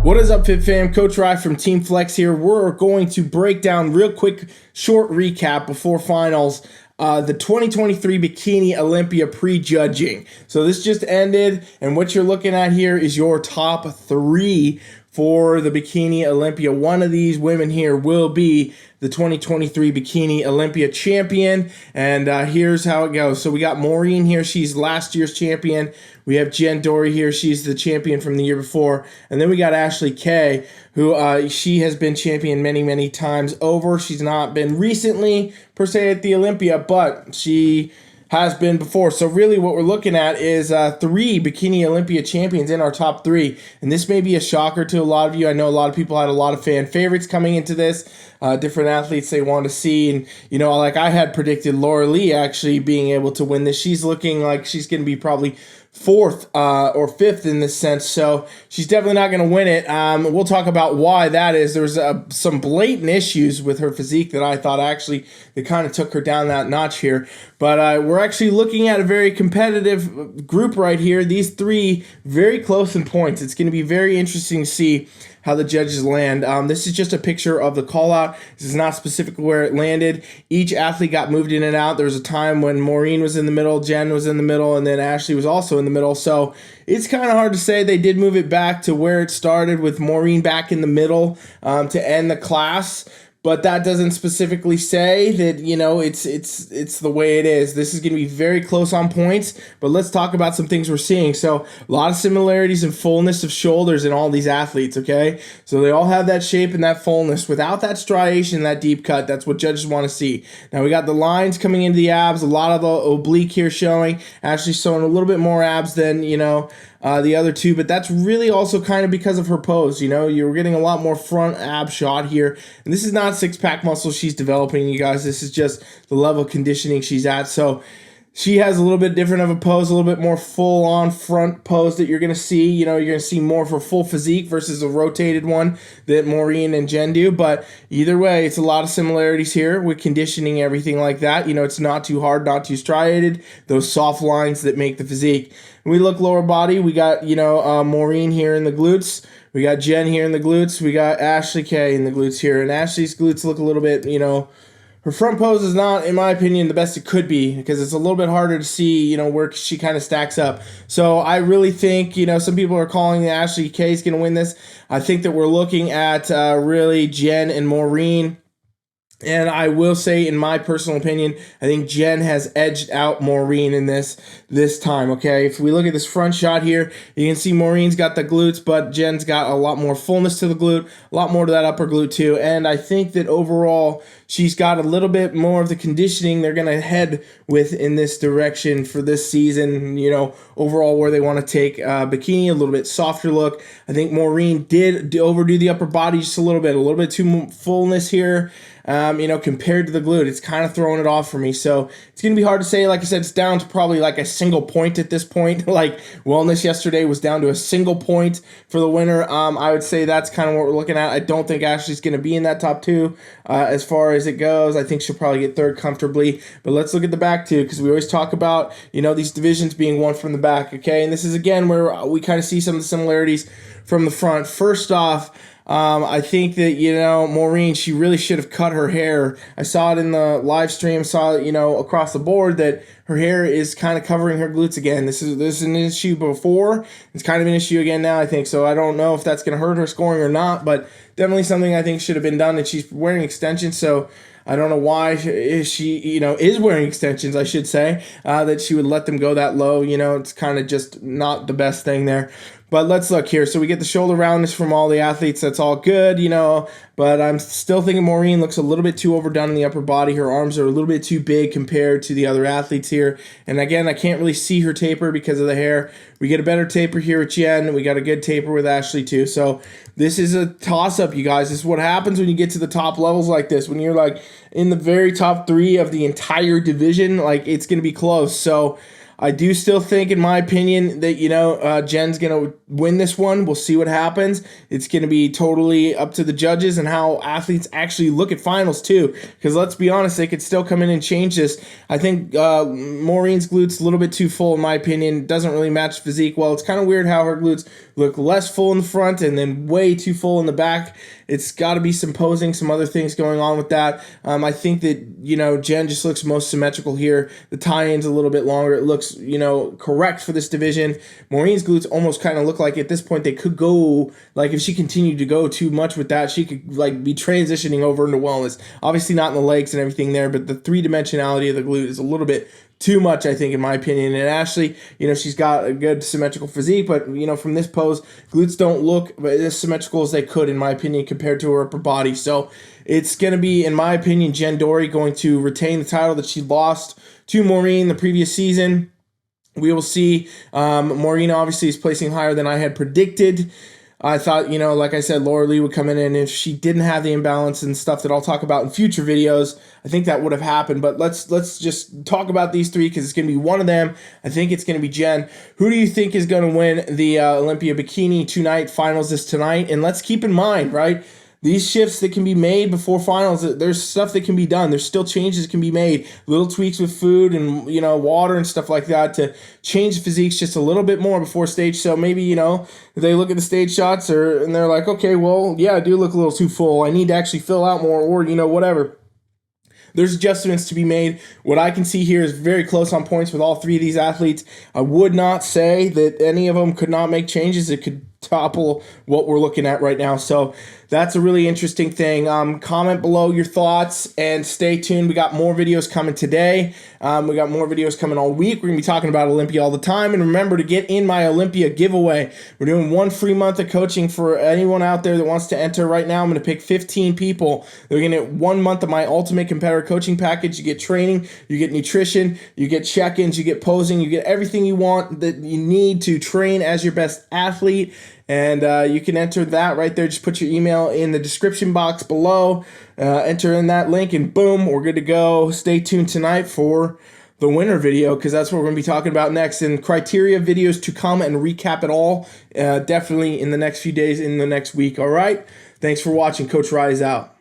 What is up, Fit Fam? Coach Rye from Team Flex here. We're going to break down real quick, short recap before finals, the 2023 Bikini Olympia Prejudging. So this just ended, and what you're looking at here is your top three for the Bikini Olympia. One of these women here will be the 2023 Bikini Olympia champion, and here's how it goes. So we got Maureen here. She's last year's champion. We have Jen Dory here. She's the champion from the year before. And then we got Ashley Kay, who she has been champion many, many times over. She's not been recently, per se, at the Olympia, but she has been before. So really what we're looking at is three Bikini Olympia champions in our top three. And this may be a shocker to a lot of you. I know a lot of people had a lot of fan favorites coming into this, different athletes they want to see. And, you know, like I had predicted Laura Lee actually being able to win this. She's looking like she's going to be probably fourth or fifth in this sense, so she's definitely not going to win it. We'll talk about why that is. There's some blatant issues with her physique that I thought actually that kind of took her down that notch here. But we're actually looking at a very competitive group right here. These three very close in points. It's going to be very interesting to see how the judges land. This is just a picture of the call out. This is not specific where it landed. Each athlete got moved in and out. There was a time when Maureen was in the middle, Jen was in the middle, and then Ashley was also in the middle. So it's kind of hard to say. They did move it back to where it started with Maureen back in the middle to end the class. But that doesn't specifically say that, you know, it's the way it is. This is going to be very close on points, but let's talk about some things we're seeing. So a lot of similarities and fullness of shoulders in all these athletes, okay? So they all have that shape and that fullness without that striation, that deep cut. That's what judges want to see. Now we got the lines coming into the abs, a lot of the oblique here showing, actually showing a little bit more abs than, you know, the other two, but that's really also kind of because of her pose. You know, you're getting a lot more front ab shot here, and this is not six-pack muscle she's developing, you guys. This is just the level of conditioning she's at. So she has a little bit different of a pose, a little bit more full-on front pose that you're going to see. You know, you're going to see more of her full physique versus a rotated one that Maureen and Jen do. But either way, it's a lot of similarities here with conditioning, everything like that. You know, it's not too hard, not too striated. Those soft lines that make the physique. When we look lower body, we got, you know, Maureen here in the glutes. We got Jen here in the glutes. We got Ashley Kay in the glutes here. And Ashley's glutes look a little bit, you know, her front pose is not, in my opinion, the best it could be because it's a little bit harder to see, you know, where she kind of stacks up. So I really think, you know, some people are calling that Ashley Kay is going to win this. I think that we're looking at really Jen and Maureen. And I will say, in my personal opinion, I think Jen has edged out Maureen in this time, okay? If we look at this front shot here, you can see Maureen's got the glutes, but Jen's got a lot more fullness to the glute, a lot more to that upper glute too. And I think that overall, she's got a little bit more of the conditioning they're going to head with in this direction for this season, you know, overall where they want to take Bikini, a little bit softer look. I think Maureen did overdo the upper body just a little bit too fullness here. You know, compared to the glute, it's kind of throwing it off for me. So it's going to be hard to say. Like I said, it's down to probably like a single point at this point. Like wellness yesterday was down to a single point for the winner. I would say that's kind of what we're looking at. I don't think Ashley's going to be in that top two as far as it goes. I think she'll probably get third comfortably. But let's look at the back too, because we always talk about, you know, these divisions being won from the back. Okay, and this is again where we kind of see some of the similarities from the front. First off, I think that, you know, Maureen, she really should have cut her hair. I saw it in the live stream, saw it, you know, across the board that her hair is kind of covering her glutes again. This is an issue before. It's kind of an issue again now, I think. So I don't know if that's going to hurt her scoring or not, but definitely something I think should have been done. And she's wearing extensions, so I don't know why she, you know, is wearing extensions, I should say, that she would let them go that low. You know, it's kind of just not the best thing there. But let's look here. So we get the shoulder roundness from all the athletes. That's all good, you know. But I'm still thinking Maureen looks a little bit too overdone in the upper body. Her arms are a little bit too big compared to the other athletes here. And again, I can't really see her taper because of the hair. We get a better taper here with Jen. We got a good taper with Ashley too. So this is a toss-up, you guys. This is what happens when you get to the top levels like this. When you're like in the very top three of the entire division, like it's going to be close. So I do still think, in my opinion, that, Jen's going to win this one. We'll see what happens. It's going to be totally up to the judges and how athletes actually look at finals, too. Because let's be honest, they could still come in and change this. I think Maureen's glutes a little bit too full, in my opinion. It doesn't really match physique well. It's kind of weird how her glutes look less full in the front and then way too full in the back. It's got to be some posing, some other things going on with that. I think that, Jen just looks most symmetrical here. The tie-in's a little bit longer. It looks, correct for this division. Maureen's glutes almost kind of look like at this point they could go, like if she continued to go too much with that, she could like be transitioning over into wellness. Obviously not in the legs and everything there, but the three-dimensionality of the glute is a little bit too much, I think, in my opinion. And Ashley, she's got a good symmetrical physique, but, from this pose, glutes don't look as symmetrical as they could, in my opinion, compared to her upper body. So it's going to be, in my opinion, Jen Dory going to retain the title that she lost to Maureen the previous season. We will see. Maureen obviously is placing higher than I had predicted. I thought, like I said, Laura Lee would come in, and if she didn't have the imbalance and stuff that I'll talk about in future videos, I think that would have happened. But let's just talk about these three because it's going to be one of them. I think it's going to be Jen. Who do you think is going to win the Olympia Bikini 2-night finals this tonight? And let's keep in mind, right, these shifts that can be made before finals, there's stuff that can be done. There's still changes that can be made. Little tweaks with food and, water and stuff like that to change the physiques just a little bit more before stage. So maybe, they look at the stage shots and they're like, okay, well, yeah, I do look a little too full. I need to actually fill out more or, whatever. There's adjustments to be made. What I can see here is very close on points with all three of these athletes. I would not say that any of them could not make changes. It could topple what we're looking at right now. So that's a really interesting thing. Comment below your thoughts and stay tuned. We got more videos coming today. We got more videos coming all week. We're going to be talking about Olympia all the time. And remember to get in my Olympia giveaway. We're doing 1 free month of coaching for anyone out there that wants to enter right now. I'm going to pick 15 people. They're going to get 1 month of my ultimate competitor coaching package. You get training, you get nutrition, you get check-ins, you get posing, you get everything you want that you need to train as your best athlete. And you can enter that right there. Just put your email in the description box below. Enter in that link and boom, we're good to go. Stay tuned tonight for the winner video because that's what we're going to be talking about next. And criteria videos to come and recap it all definitely in the next few days, in the next week. All right. Thanks for watching. Coach Rise out.